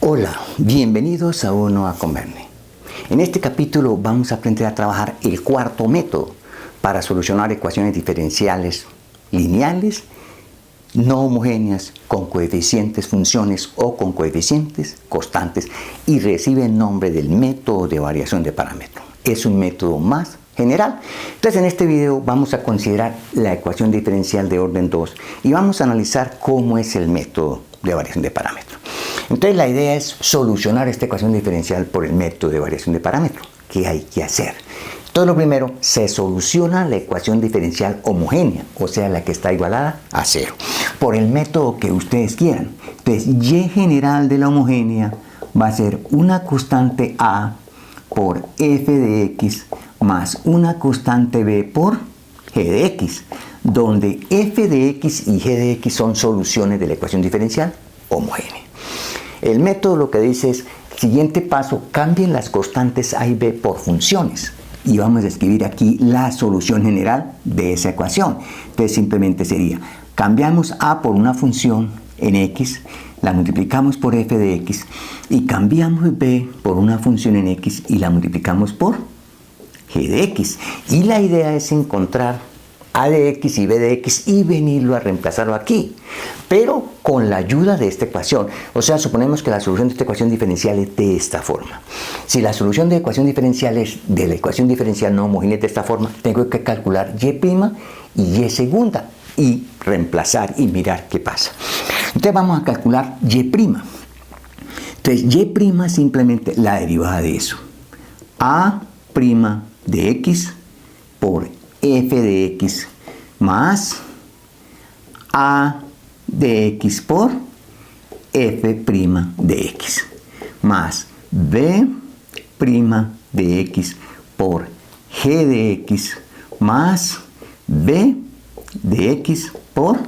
Hola, bienvenidos a Uno a Converne. En este capítulo vamos a aprender a trabajar el cuarto método para solucionar ecuaciones diferenciales lineales no homogéneas con coeficientes funciones o con coeficientes constantes y recibe el nombre del método de variación de parámetro. Es un método más general. Entonces en este video vamos a considerar la ecuación diferencial de orden 2 y vamos a analizar cómo es el método de variación de parámetro. Entonces la idea es solucionar esta ecuación diferencial por el método de variación de parámetro. ¿Qué hay que hacer? Entonces lo primero, se soluciona la ecuación diferencial homogénea, o sea, la que está igualada a 0, por el método que ustedes quieran. Entonces y general de la homogénea va a ser una constante a por f de x más una constante b por g de x, donde f de x y g de x son soluciones de la ecuación diferencial homogénea. El método lo que dice es, siguiente paso, cambien las constantes a y b por funciones. Y vamos a escribir aquí la solución general de esa ecuación. Entonces simplemente sería, cambiamos a por una función en x, la multiplicamos por f de x, y cambiamos b por una función en x y la multiplicamos por g de x. Y la idea es encontrar a de x y b de x y venirlo a reemplazarlo aquí, pero con la ayuda de esta ecuación. O sea, suponemos que la solución de esta ecuación diferencial es de esta forma. Si la solución de ecuación diferencial es de la ecuación diferencial no homogénea de esta forma, tengo que calcular y y segunda y reemplazar y mirar qué pasa. Entonces vamos a calcular y'. Entonces y' simplemente la derivada de eso. A' de x por f de x más a de x por f' de x más b' de x por g de x más b de x por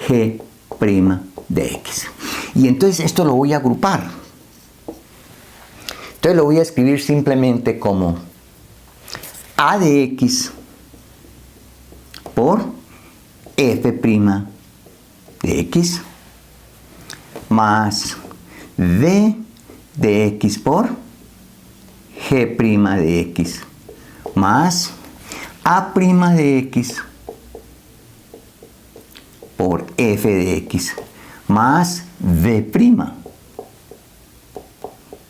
g' de x. Y entonces esto lo voy a agrupar. Entonces lo voy a escribir simplemente como a de x por f' de x más b de x por g' de x más a' de x por f de x más b'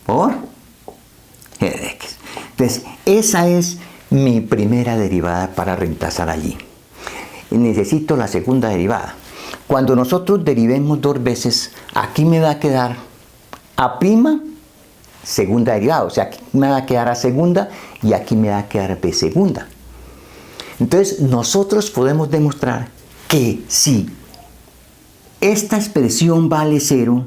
por g de x. Entonces esa es mi primera derivada para reemplazar allí. Necesito la segunda derivada. Cuando nosotros derivemos dos veces, aquí me va a quedar a' segunda derivada, o sea, aquí me va a quedar a segunda y aquí me va a quedar b segunda. Entonces nosotros podemos demostrar que si esta expresión vale 0,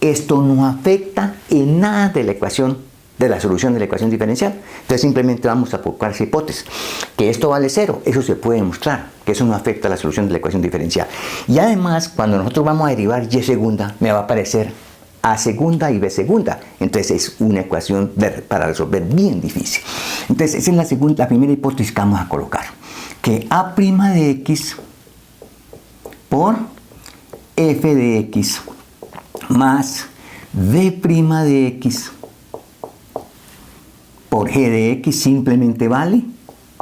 esto no afecta en nada de la ecuación, de la solución de la ecuación diferencial. Entonces simplemente vamos a aplicar esa hipótesis, que esto vale 0, eso se puede demostrar, que eso no afecta a la solución de la ecuación diferencial. Y además, cuando nosotros vamos a derivar y segunda, me va a aparecer a segunda y b segunda. Entonces es una ecuación para resolver bien difícil. Entonces esa es la primera hipótesis que vamos a colocar, que a' de x por f de x más b' de x por g de x simplemente vale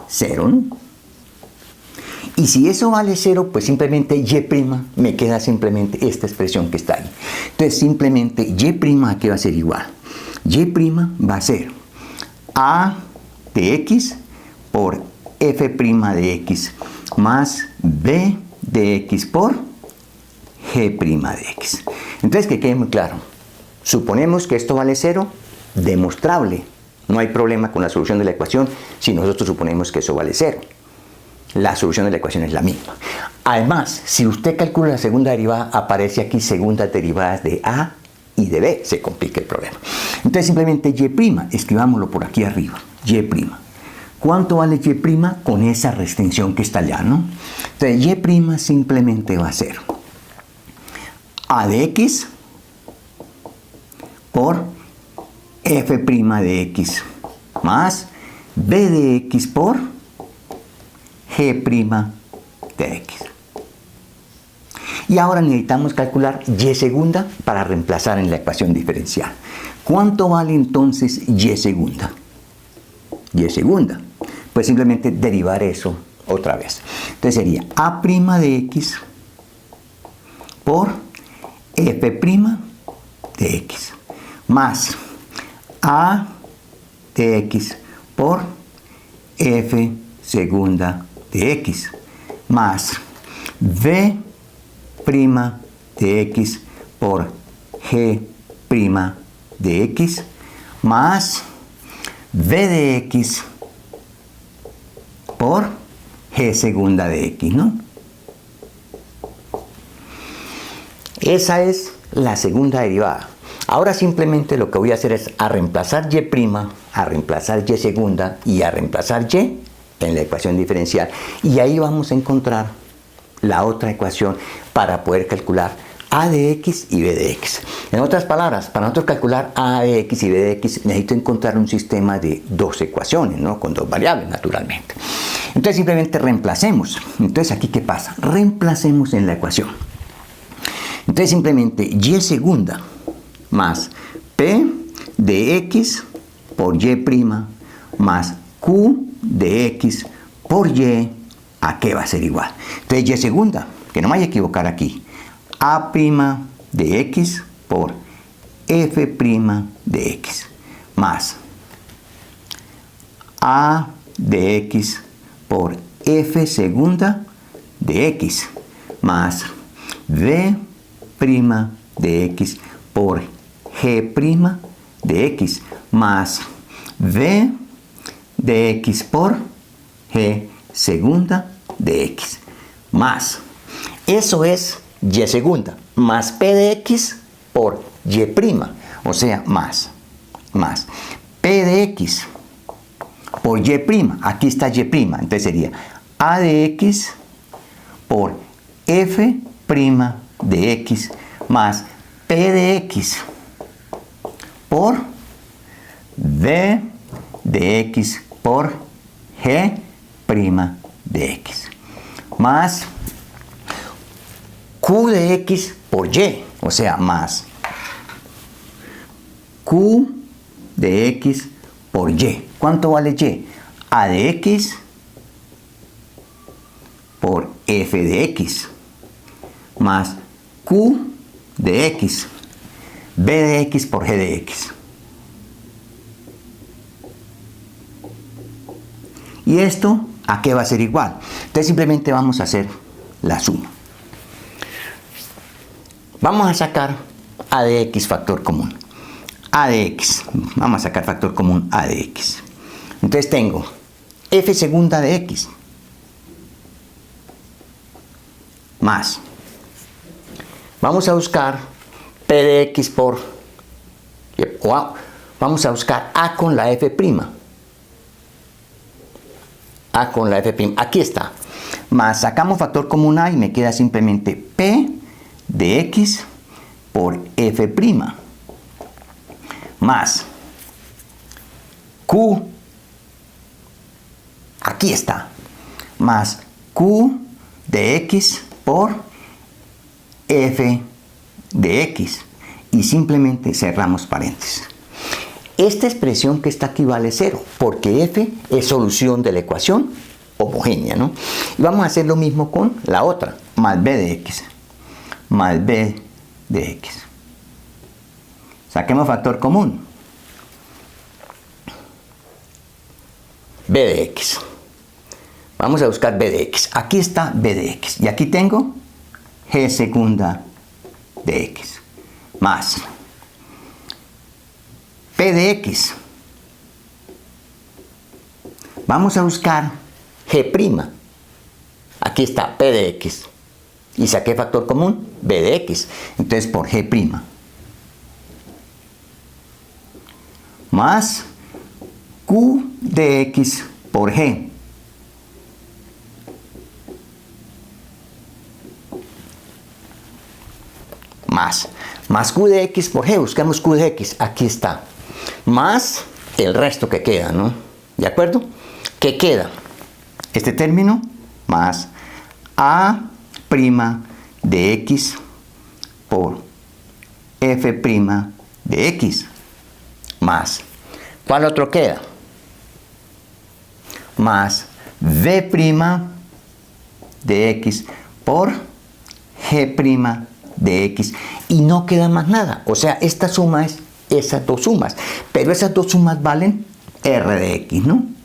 0, ¿no? Y si eso vale 0, pues simplemente y' me queda simplemente esta expresión que está ahí. Entonces simplemente y' aquí va a ser igual. Y' va a ser a de x por f' de x más b de x por g' de x. Entonces que quede muy claro. Suponemos que esto vale 0, demostrable. No hay problema con la solución de la ecuación si nosotros suponemos que eso vale 0. La solución de la ecuación es la misma. Además, si usted calcula la segunda derivada, aparece aquí segundas derivadas de a y de b. Se complica el problema. Entonces simplemente y', escribámoslo por aquí arriba. Y'. ¿Cuánto vale y' con esa restricción que está allá, no? Entonces y' simplemente va a ser a de x por f' de x más b de x por g' de x. Y ahora necesitamos calcular y segunda para reemplazar en la ecuación diferencial. ¿Cuánto vale entonces y segunda? Y segunda. Pues simplemente derivar eso otra vez. Entonces sería a' de x por f' de x más a de x por f segunda de x más v' de x por g' de x más v de x por g segunda de x, ¿no? Esa es la segunda derivada. Ahora simplemente lo que voy a hacer es a reemplazar y', a reemplazar y segunda y a reemplazar y en la ecuación diferencial. Y ahí vamos a encontrar la otra ecuación para poder calcular a de x y b de x. En otras palabras, para nosotros calcular a de x y b de x necesito encontrar un sistema de dos ecuaciones, ¿no? Con dos variables, naturalmente. Entonces simplemente reemplacemos. Entonces aquí, ¿qué pasa? Reemplacemos en la ecuación. Entonces simplemente y segunda más p de x por y' más q de x por y, ¿a qué va a ser igual? Entonces y segunda, que no me vaya a equivocar aquí, a' de x por f' de x más a de x por f segunda de x más v' de x por g' de x más v de x por g segunda de x más, eso es y segunda, más p de x por y', o sea, más p de x por y', aquí está y', entonces sería a de x por f' de x más p de x por v de x por g' de x más q de x por y, o sea, más q de x por y. ¿Cuánto vale y? A de x por f de x más q de x, b de x por g de x. ¿Y esto a qué va a ser igual? Entonces simplemente vamos a hacer la suma. Vamos a sacar a de x factor común. A de x, vamos a sacar factor común a de x. Entonces tengo f segunda de x más, vamos a buscar p de x por, vamos a buscar a con la f', a con la f', aquí está, más sacamos factor común a y me queda simplemente p de x por f' más q, aquí está, más q de x por f de x y simplemente cerramos paréntesis. Esta expresión que está aquí vale 0 porque f es solución de la ecuación homogénea, ¿no? Y vamos a hacer lo mismo con la otra, más b de x, más b de x. Saquemos factor común. B de x. Vamos a buscar b de x. Aquí está b de x. Y aquí tengo g segunda de x. Más p de x. Vamos a buscar g'. Aquí está p de x. Y saqué factor común b de x. Entonces por g'. Más q de x por g. Más q de x por g. Buscamos q de x. Aquí está. Más el resto que queda, ¿no? ¿De acuerdo? ¿Qué queda? Este término más a' de x por f' de x más, ¿cuál otro queda? Más v' de x por g' de x, y no queda más nada. O sea, esta suma es esas dos sumas, pero esas dos sumas valen r de x, ¿no?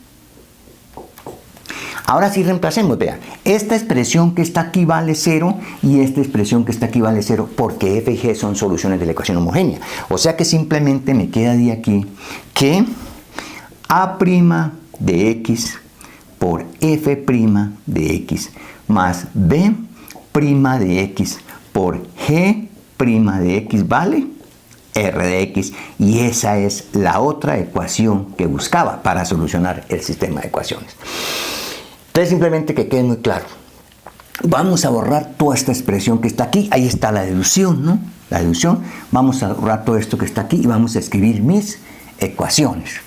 Ahora sí reemplacemos, vean, esta expresión que está aquí vale 0 y esta expresión que está aquí vale 0 porque f y g son soluciones de la ecuación homogénea. O sea que simplemente me queda de aquí que a' de x por f' de x más b' de x por g' de x vale r de x, y esa es la otra ecuación que buscaba para solucionar el sistema de ecuaciones. Entonces simplemente que quede muy claro, vamos a borrar toda esta expresión que está aquí, ahí está la deducción, ¿no? La deducción, vamos a borrar todo esto que está aquí y vamos a escribir mis ecuaciones.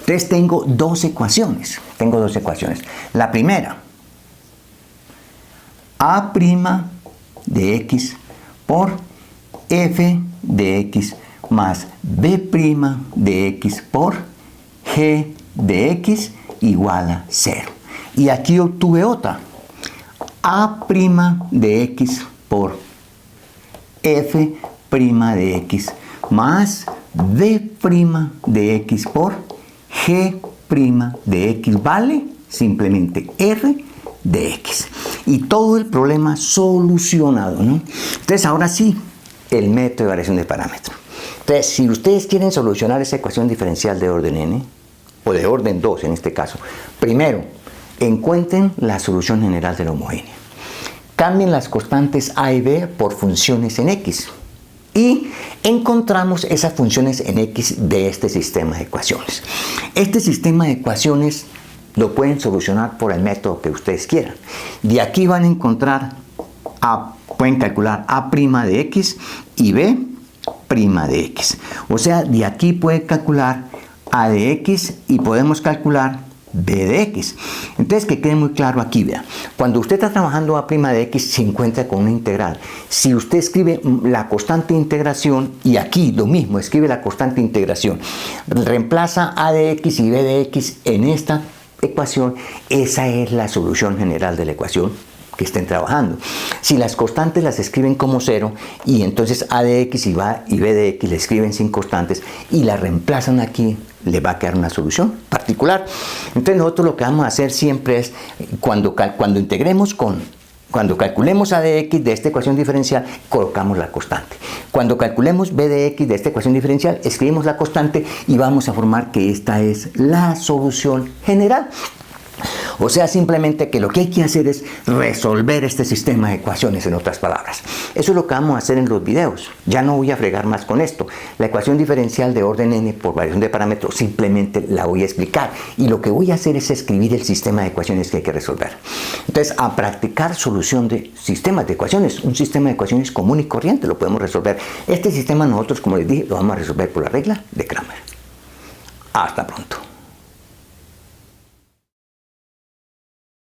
Entonces tengo dos ecuaciones, La primera, a' de x por f de x más b' de x por g de x igual a 0. Y aquí obtuve otra, a' de x por f' de x más b' de x por g' de x vale simplemente r de x. Y todo el problema solucionado, ¿no? Entonces ahora sí, el método de variación de parámetros. Entonces, si ustedes quieren solucionar esa ecuación diferencial de orden n, o de orden 2 en este caso, primero, encuentren la solución general de la homogénea. Cambien las constantes a y b por funciones en x. Y encontramos esas funciones en x de este sistema de ecuaciones. Este sistema de ecuaciones lo pueden solucionar por el método que ustedes quieran. De aquí van a encontrar pueden calcular a' de x y b' de x. O sea, de aquí pueden calcular a de x y podemos calcular b de x. Entonces, que quede muy claro aquí, vean. Cuando usted está trabajando a' de x, se encuentra con una integral. Si usted escribe la constante de integración, y aquí lo mismo, escribe la constante de integración, reemplaza a de x y b de x en esta ecuación, esa es la solución general de la ecuación que estén trabajando. Si las constantes las escriben como 0 y entonces a de x y b de x le escriben sin constantes y la reemplazan aquí, le va a quedar una solución particular. Entonces nosotros lo que vamos a hacer siempre es, cuando calculemos a de x de esta ecuación diferencial, colocamos la constante. Cuando calculemos b de x de esta ecuación diferencial, escribimos la constante y vamos a formar que esta es la solución general. O sea, simplemente que lo que hay que hacer es resolver este sistema de ecuaciones, en otras palabras. Eso es lo que vamos a hacer en los videos. Ya no voy a fregar más con esto. La ecuación diferencial de orden n por variación de parámetros simplemente la voy a explicar. Y lo que voy a hacer es escribir el sistema de ecuaciones que hay que resolver. Entonces, a practicar solución de sistemas de ecuaciones. Un sistema de ecuaciones común y corriente lo podemos resolver. Este sistema nosotros, como les dije, lo vamos a resolver por la regla de Cramer. Hasta pronto.